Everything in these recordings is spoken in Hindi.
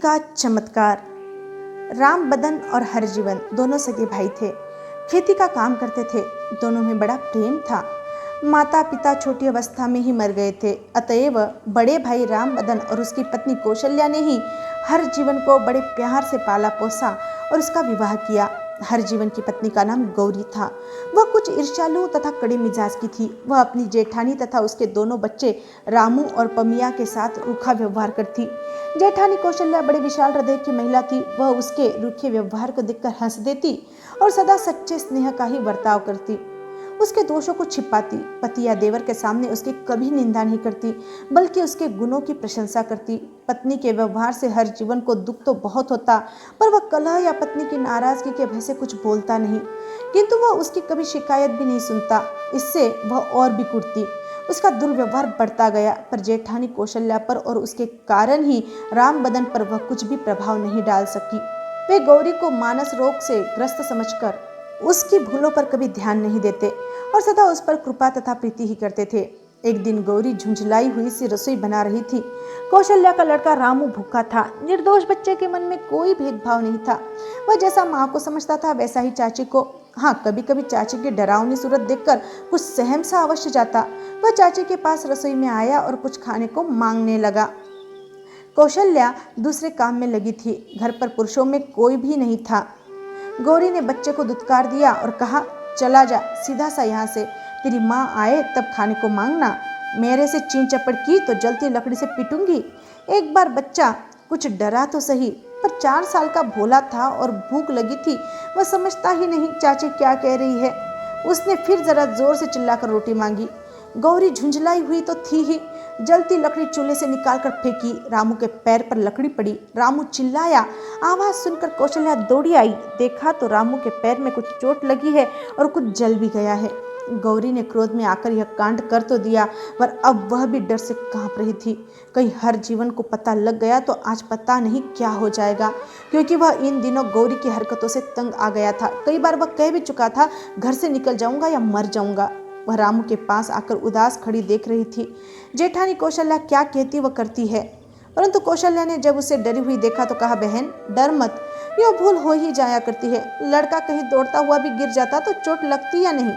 का चमत्कार। राम बदन और हरजीवन दोनों सगे भाई थे। खेती का काम करते थे। दोनों में बड़ा प्रेम था। माता पिता छोटी अवस्था में ही मर गए थे, अतएव बड़े भाई राम बदन और उसकी पत्नी कौशल्या ने ही हरजीवन को बड़े प्यार से पाला पोसा और उसका विवाह किया। हरजीवन की पत्नी का नाम गौरी था। वह कुछ ईर्ष्यालु तथा कड़े मिजाज की थी। वह अपनी जेठानी तथा उसके दोनों बच्चे रामू और पमिया के साथ रूखा व्यवहार करती। जेठानी कौशल्या बड़े विशाल हृदय की महिला थी। वह उसके रूखे व्यवहार को देखकर हंस देती और सदा सच्चे स्नेह का ही बर्ताव करती। उसके दोषों को छिपाती। पति या देवर के सामने उसकी कभी निंदा नहीं करती, बल्कि उसके गुणों की प्रशंसा करती। पत्नी के व्यवहार से हरजीवन को दुख तो बहुत होता, पर वह कलह या पत्नी की नाराजगी के भय से कुछ बोलता नहीं, किंतु वह उसकी कभी शिकायत भी नहीं सुनता। इससे वह और भी कुढ़ती। उसका दुर्व्यवहार बढ़ता गया, पर जेठानी कौशल्या पर और उसके कारण ही राम बदन पर वह कुछ भी प्रभाव नहीं डाल सकी। वे गौरी को मानस रोग से ग्रस्त समझकर उसकी भूलों पर कभी ध्यान नहीं देते और सदा उस पर कृपा तथा प्रीति ही करते थे। एक दिन गौरी झुंझलाई हुई सी रसोई बना रही थी। कौशल्या का लड़का रामू भूखा था। निर्दोष बच्चे के मन में कोई भेदभाव नहीं था। वह जैसा माँ को समझता था वैसा ही चाची को। हाँ, कभी कभी चाची की डरावनी सूरत देखकर कुछ सहम सा अवश्य जाता। वह चाची के पास रसोई में आया और कुछ खाने को मांगने लगा। कौशल्या दूसरे काम में लगी थी। घर पर पुरुषों में कोई भी नहीं था। गौरी ने बच्चे को दुत्कार दिया और कहा, चला जा सीधा सा यहाँ से, तेरी माँ आए तब खाने को मांगना। मेरे से चीं चपड़ की तो जलती लकड़ी से पीटूंगी। एक बार बच्चा कुछ डरा तो सही, पर 4 साल का भोला था और भूख लगी थी। वह समझता ही नहीं चाची क्या कह रही है। उसने फिर जरा जोर से चिल्लाकर रोटी मांगी। गौरी झुंझलाई हुई तो थी ही, जलती लकड़ी चूल्हे से निकालकर फेंकी। रामू के पैर पर लकड़ी पड़ी। रामू चिल्लाया। आवाज सुनकर कौशल्या दौड़ी आई। देखा तो रामू के पैर में कुछ चोट लगी है और कुछ जल भी गया है। गौरी ने क्रोध में आकर यह कांड कर तो दिया, पर अब वह भी डर से कांप रही थी। कहीं हरजीवन को पता लग गया तो आज पता नहीं क्या हो जाएगा, क्योंकि वह इन दिनों गौरी की हरकतों से तंग आ गया था। कई बार वह कह भी चुका था, घर से निकल जाऊंगा या मर जाऊंगा। वह रामू के पास आकर उदास खड़ी देख रही थी। जेठानी कौशल्या क्या कहती वह करती है, परंतु कौशल्या ने जब उसे डरी हुई देखा तो कहा, बहन डर मत, यह भूल हो ही जाया करती है। लड़का कहीं दौड़ता हुआ भी गिर जाता तो चोट लगती या नहीं,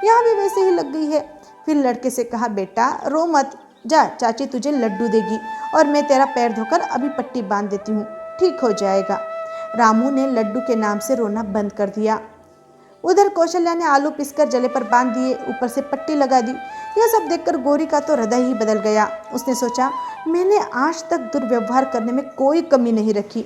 यहाँ भी वैसे ही लग गई है। फिर लड़के से कहा, बेटा रो मत, जा चाची तुझे लड्डू देगी और मैं तेरा पैर धोकर अभी पट्टी बांध देती हूँ, ठीक हो जाएगा। रामू ने लड्डू के नाम से रोना बंद कर दिया। उधर कौशल्या ने आलू पीसकर जले पर बांध दिए, ऊपर से पट्टी लगा दी। यह सब देखकर गौरी का तो हृदय ही बदल गया। उसने सोचा, मैंने आज तक दुर्व्यवहार करने में कोई कमी नहीं रखी,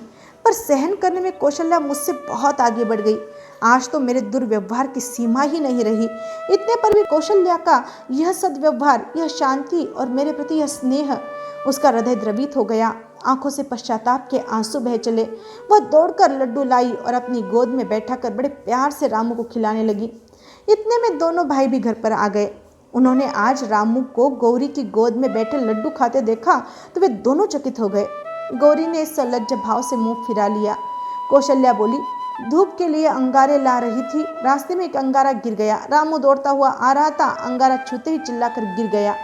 पर सहन करने में कौशल्या मुझसे बहुत आगे बढ़ गई। आज तो मेरे दुर्व्यवहार की सीमा ही नहीं रही। इतने पर भी कौशल्या का यह सद्व्यवहार, यह शांति और मेरे प्रति यह स्नेह, उसका हृदय द्रवित हो गया। आंखों से पश्चाताप के आंसू बह चले। वह दौड़कर लड्डू लाई और अपनी गोद में बैठाकर बड़े प्यार से रामू को खिलाने लगी। इतने में दोनों भाई भी घर पर आ गए। उन्होंने आज रामू को गौरी की गोद में बैठे लड्डू खाते देखा तो वे दोनों चकित हो गए। गौरी ने सलज्ज भाव से मुंह फिरा लिया। कौशल्या बोली, धूप के लिए अंगारे ला रही थी, रास्ते में एक अंगारा गिर गया। रामू दौड़ता हुआ आ रहा था, अंगारा छूते ही चिल्लाकर गिर गया।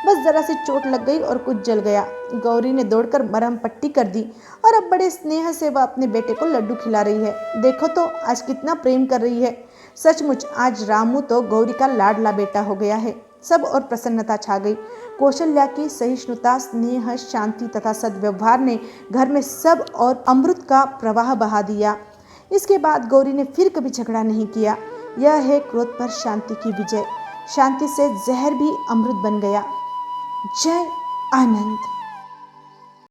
बस जरा सी चोट लग गई और कुछ जल गया। गौरी ने दौड़कर मरहम पट्टी कर दी और अब बड़े स्नेह से वह अपने बेटे को लड्डू खिला रही है। देखो तो आज कितना प्रेम कर रही है। सचमुच आज रामू तो गौरी का लाडला बेटा हो गया है। सब और प्रसन्नता छा गई। कौशल्या की सहिष्णुता, स्नेह, शांति तथा सद्व्यवहार ने घर में सब और अमृत का प्रवाह बहा दिया। इसके बाद गौरी ने फिर कभी झगड़ा नहीं किया। यह है क्रोध पर शांति की विजय। शांति से जहर भी अमृत बन गया। जय आनंद।